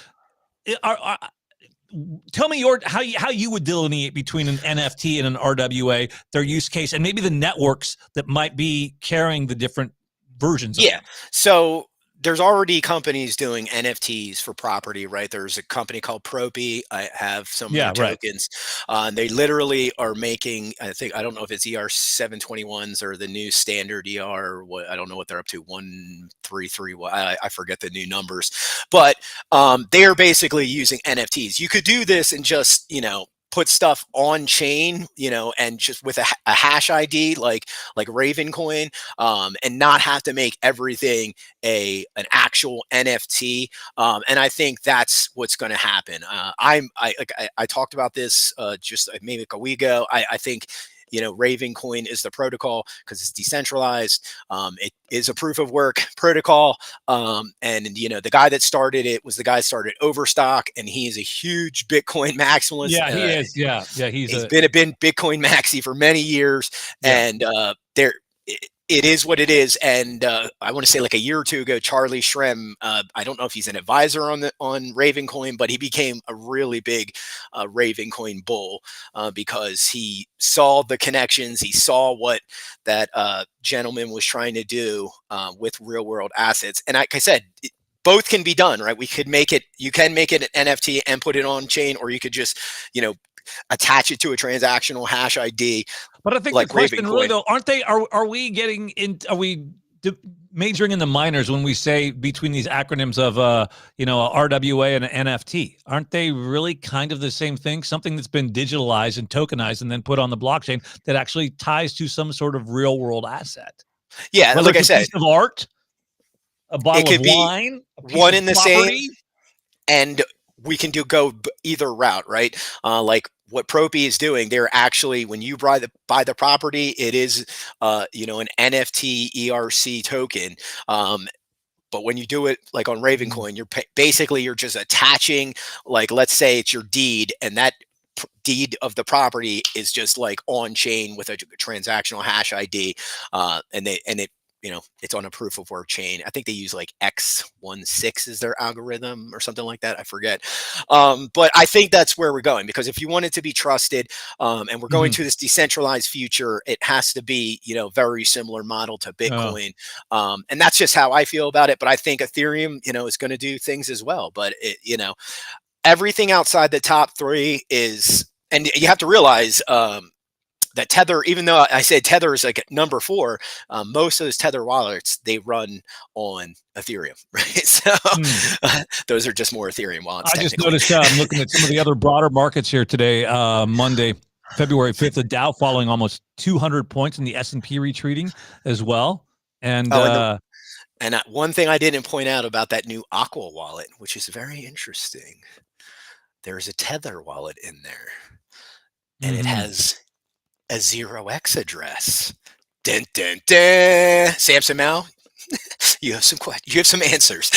tell me how you would delineate between an NFT and an RWA, their use case, and maybe the networks that might be carrying the different versions of them. So there's already companies doing NFTs for property, right? There's a company called Propy. I have some of their tokens. They literally are making, I don't know if it's ER721s or the new standard ER, or what, I don't know what they're up to, 133. I forget the new numbers, but they are basically using NFTs. You could do this and just, put stuff on chain, and just with a hash ID like Ravencoin, and not have to make everything an actual NFT. And I think that's what's going to happen. I talked about this just maybe a week ago. I think Ravencoin is the protocol because it's decentralized. It is a proof of work protocol. And the guy that started it was the guy that started Overstock, and he is a huge Bitcoin maximalist. Yeah, he is. Yeah. He's been Bitcoin maxi for many years. Yeah. And it is what it is. And I want to say like a year or two ago, Charlie Shrem, I don't know if he's an advisor on Ravencoin, but he became a really big Ravencoin bull because he saw the connections. He saw what that gentleman was trying to do with real world assets. And like I said, both can be done, right? You can make it an NFT and put it on chain, or you could just, attach it to a transactional hash ID. But I think the question really though, are we majoring in the miners when we say between these acronyms of a RWA and an NFT? Aren't they really kind of the same thing? Something that's been digitalized and tokenized and then put on the blockchain that actually ties to some sort of real world asset. Yeah, whether like I it's said, a piece of art, a bottle of wine, one in the same, and we can go either route, right? Like what Propy is doing, they're actually, when you buy the property, it is an NFT ERC token. But when you do it like on Ravencoin, you're just attaching, like, let's say it's your deed, and that deed of the property is just like on chain with a transactional hash ID, and it's on a proof of work chain. I think they use like X16 is their algorithm or something like that. I forget. But I think that's where we're going, because if you want it to be trusted, and we're going to this decentralized future, it has to be, very similar model to Bitcoin. And that's just how I feel about it. But I think Ethereum, is going to do things as well. But everything outside the top three is, and you have to realize, that Tether, even though I said Tether is like number 4, most of those Tether wallets, they run on Ethereum, right? So those are just more Ethereum wallets. I just noticed, I'm looking at some of the other broader markets here today, Monday, February 5th, the Dow falling almost 200 points and the S&P retreating as well. And one thing I didn't point out about that new Aqua wallet, which is very interesting, there's a Tether wallet in there, and it has a 0x address. Dun, dun, dun. Samson Mao, you have some questions. You have some answers.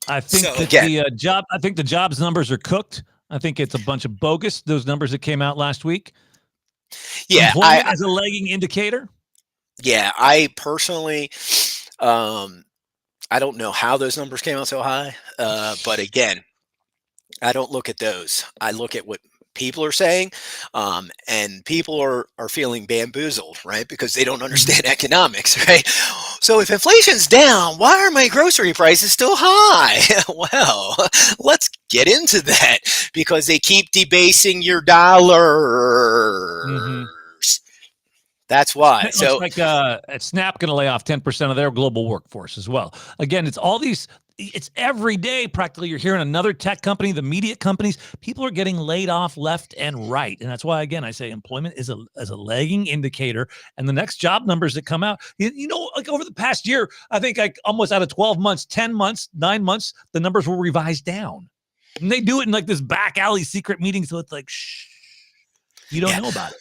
I think the jobs numbers are cooked. I think it's a bunch of bogus. Those numbers that came out last week. Yeah, as a lagging indicator. Yeah, I personally, I don't know how those numbers came out so high, but again, I don't look at those. I look at what people are saying, and people are feeling bamboozled, right? Because they don't understand economics, right? So if inflation's down, why are my grocery prices still high? Well, let's get into that because they keep debasing your dollars. That's why. It So looks like Snap going to lay off 10% of their global workforce as well. Again, it's all these. It's every day practically. You're hearing another tech company, the media companies. People are getting laid off left and right, and that's why again I say employment is a lagging indicator. And the next job numbers that come out, like over the past year, I think like almost out of 12 months, 10 months, 9 months, the numbers were revised down. And they do it in like this back alley secret meeting, so it's like shh, you don't know about it.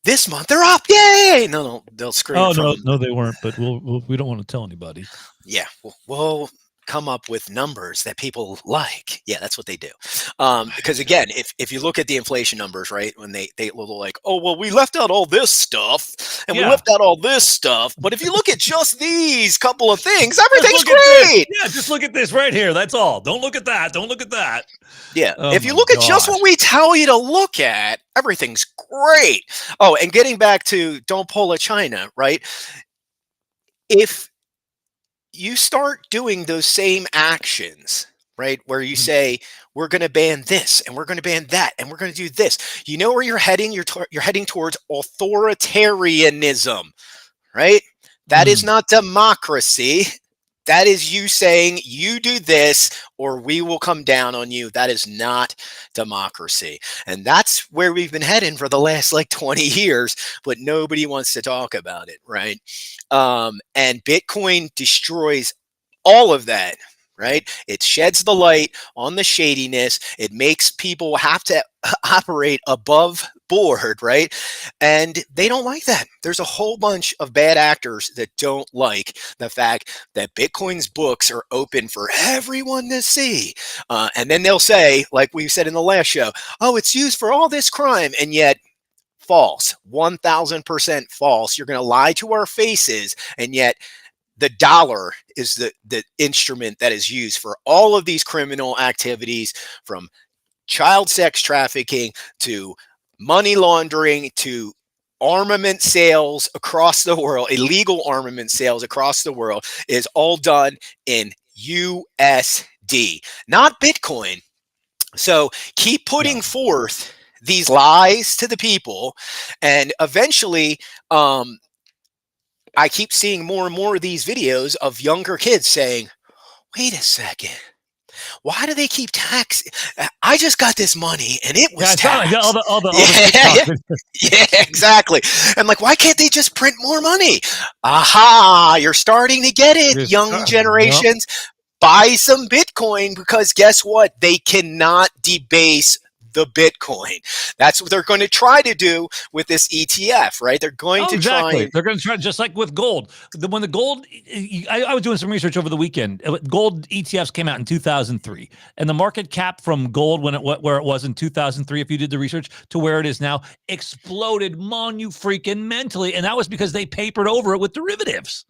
this month they're up, yay! No, they'll scream. Oh no, they weren't. But we don't want to tell anybody. Yeah, we'll come up with numbers that people like. Yeah, that's what they do. Because again, if you look at the inflation numbers, right, when they will like, oh well, we left out all this stuff and we left out all this stuff, but if you look at just these couple of things, everything's great. Yeah, just look at this right here. That's all. Don't look at that. Don't look at that. Yeah, Oh if you look at just what we tell you to look at, everything's great. Oh, and getting back to don't pull a China, right? If you start doing those same actions, right, where you say we're going to ban this and we're going to ban that and we're going to do this, you know where you're heading? You're heading towards authoritarianism, right? That is not democracy. That is you saying you do this or we will come down on you. That is not democracy. And that's where we've been heading for the last like 20 years, but nobody wants to talk about it, right? And Bitcoin destroys all of that, right? It sheds the light on the shadiness. It makes people have to operate above board, right? And they don't like that. There's a whole bunch of bad actors that don't like the fact that Bitcoin's books are open for everyone to see. And then they'll say, like we said in the last show, oh, it's used for all this crime. And yet, false, 1000% false. You're going to lie to our faces. And yet, the dollar is the instrument that is used for all of these criminal activities, from child sex trafficking to money laundering to armament sales across the world, illegal armament sales across the world, is all done in USD, not Bitcoin. So keep putting forth these lies to the people, and eventually, I keep seeing more and more of these videos of younger kids saying, wait a second, why do they keep taxing? I just got this money and it was taxed. Yeah, exactly. I'm like, why can't they just print more money? Aha, you're starting to get it, young generations. Buy some Bitcoin, because guess what? They cannot debase the Bitcoin. That's what they're going to try to do with this ETF, right? They're going to try. They're going to try, just like with gold. When the gold, I was doing some research over the weekend. Gold ETFs came out in 2003, and the market cap from gold where it was in 2003, if you did the research, to where it is now, exploded freaking-mentally, and that was because they papered over it with derivatives.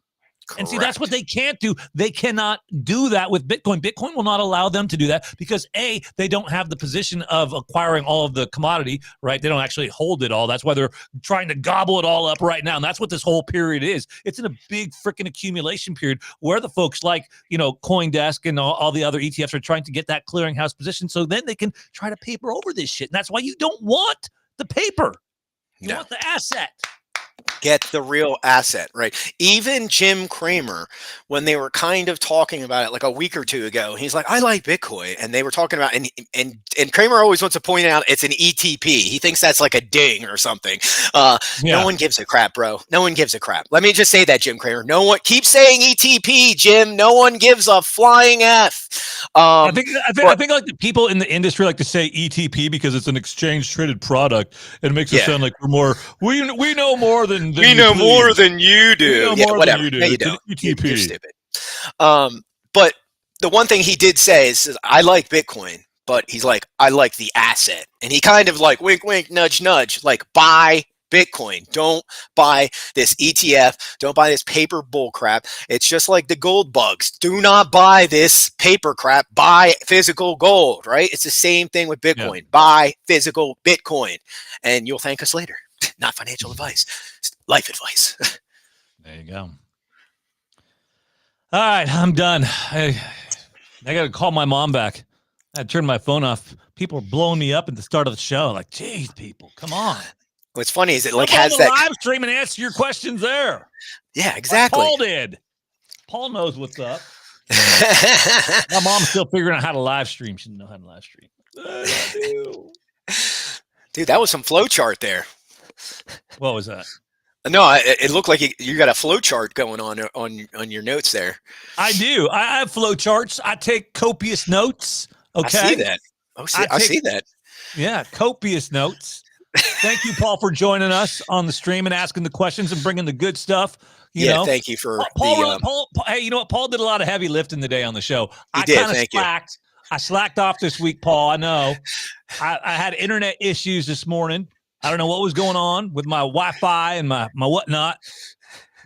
Correct. And see, that's what they can't do. They cannot do that with Bitcoin. Bitcoin will not allow them to do that because, A, they don't have the position of acquiring all of the commodity, right? They don't actually hold it all. That's why they're trying to gobble it all up right now. And that's what this whole period is. It's in a big freaking accumulation period where the folks like, CoinDesk and all the other ETFs are trying to get that clearinghouse position so then they can try to paper over this shit. And that's why you don't want the paper. You want the asset. Get the real asset, right? Even Jim Cramer, when they were kind of talking about it like a week or two ago, he's like, I like Bitcoin. And they were talking about, and Cramer always wants to point out it's an ETP. He thinks that's like a ding or something. No one gives a crap, bro. No one gives a crap. Let me just say that, Jim Cramer. No one, keep saying ETP, Jim. No one gives a flying F. I think like the people in the industry like to say ETP because it's an exchange traded product. And it makes it sound like we know more than we know more than you do. Whatever. You do. No, you don't. ETP. You're stupid. But the one thing he did say is, I like Bitcoin, but he's like, I like the asset. And he kind of like wink, wink, nudge, nudge, like buy Bitcoin. Don't buy this ETF. Don't buy this paper bull crap. It's just like the gold bugs. Do not buy this paper crap. Buy physical gold, right? It's the same thing with Bitcoin. Yeah. Buy physical Bitcoin, and you'll thank us later. Not financial advice, it's life advice. There you go. All right, I'm done. I got to call my mom back. I turned my phone off. People are blowing me up at the start of the show. Like, geez, people, come on. What's funny is it like has that live stream and answer your questions there. Yeah, exactly. Like Paul did. Paul knows what's up. My mom's still figuring out how to live stream. She didn't know how to live stream. Dude, that was some flow chart there. What was that? No, it looked like you got a flow chart going on your notes there. I do. I have flow charts. I take copious notes. Okay, I see that. I see that. Yeah, copious notes. Thank you, Paul, for joining us on the stream and asking the questions and bringing the good stuff. You know? Thank you for Paul. Hey, you know what? Paul did a lot of heavy lifting today on the show. He did. Thank you. I slacked off this week, Paul. I know. I had internet issues this morning. I don't know what was going on with my Wi-Fi and my whatnot,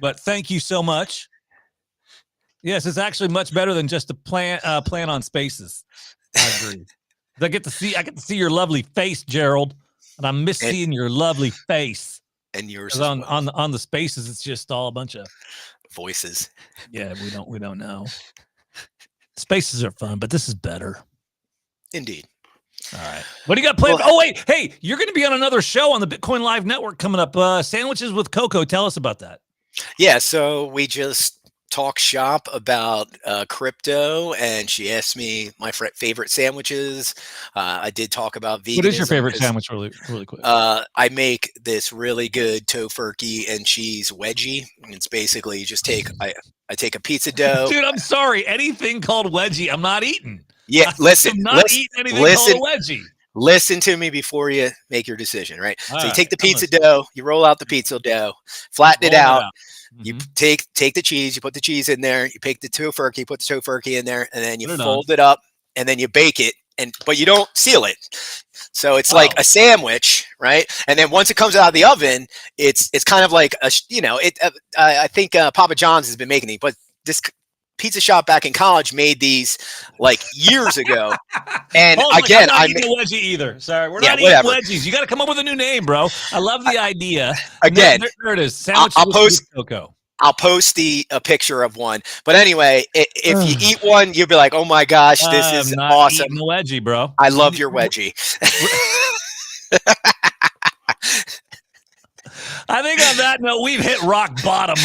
but thank you so much. Yes, it's actually much better than just a plan on Spaces. I agree. I get to see your lovely face, Gerald, and I miss seeing your lovely face. And yours on the Spaces, it's just all a bunch of voices. Yeah, we don't know. Spaces are fun, but this is better. Indeed. All right. What do you got planned? Oh, wait. Hey, you're going to be on another show on the Bitcoin Live Network coming up. Sandwiches with Coco. Tell us about that. Yeah, so we just talk shop about crypto, and she asked me my favorite sandwiches. I did talk about veganism. What is your favorite sandwich, really quick? I make this really good tofurkey and cheese wedgie. It's basically you just take I take a pizza dough. Dude, I'm sorry. Anything called wedgie, I'm not eating. Yeah, listen. I'm not eating anything called wedgie. Listen to me before you make your decision, right? So you take the pizza dough, you roll out the pizza dough, flatten it out. You take the cheese, you put the cheese in there, you take the tofurkey, put the tofurkey in there, and then you fold it up, and then you bake it, but you don't seal it. So it's like a sandwich, right? And then once it comes out of the oven, it's kind of like I think Papa John's has been making these, but this pizza shop back in college made these like years ago. And again, I'm not eating a wedgie either. Sorry, we're not eating wedgies. You got to come up with a new name, bro. I love the idea. Again, there it is. Sandwich with Coco. I'll post a picture of one. But anyway, if you eat one, you'll be like, "Oh my gosh, this is awesome!" Eating a wedgie, bro. I love your wedgie. I think on that note, we've hit rock bottom.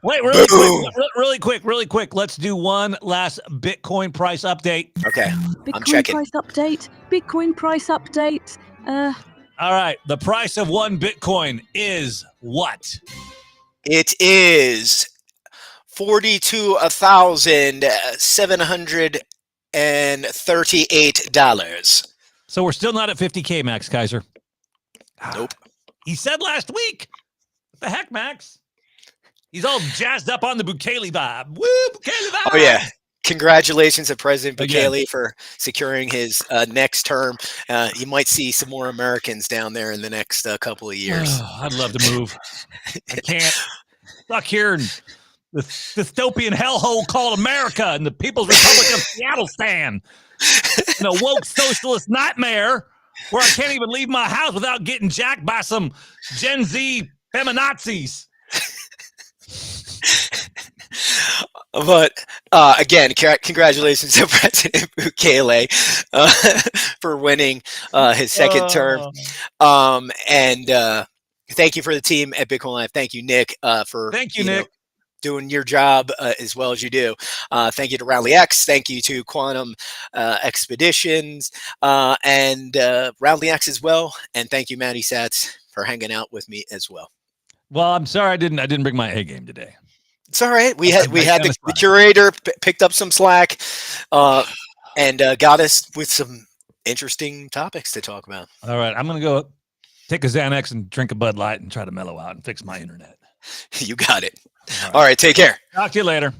Wait, really quick. Let's do one last Bitcoin price update. Okay, Bitcoin I'm checking. Bitcoin price update. All right, the price of one Bitcoin is what? It is $42,738. So we're still not at 50K, Max Kaiser. Nope. He said last week. What the heck, Max? He's all jazzed up on the Bukele vibe. Woo, Bukele vibe. Oh, yeah. Congratulations to President Bukele for securing his next term. You might see some more Americans down there in the next couple of years. Oh, I'd love to move. I can't. Stuck here in the dystopian hellhole called America and the People's Republic of Seattle stand. In a woke socialist nightmare where I can't even leave my house without getting jacked by some Gen Z feminazis. But again, congratulations to President Bukele for winning his second term. And thank you for the team at Bitcoin Live. Thank you, Nick, for Nick. Doing your job as well as you do. Thank you to Roundly X. Thank you to Quantum Expeditions and Roundly X as well. And thank you, MattySats, for hanging out with me as well. Well, I'm sorry I didn't bring my A game today. It's all right. We had the curator picked up some slack and got us with some interesting topics to talk about. All right, I'm gonna go take a Xanax and drink a Bud Light and try to mellow out and fix my internet. You got it. All right, take care. Talk to you later.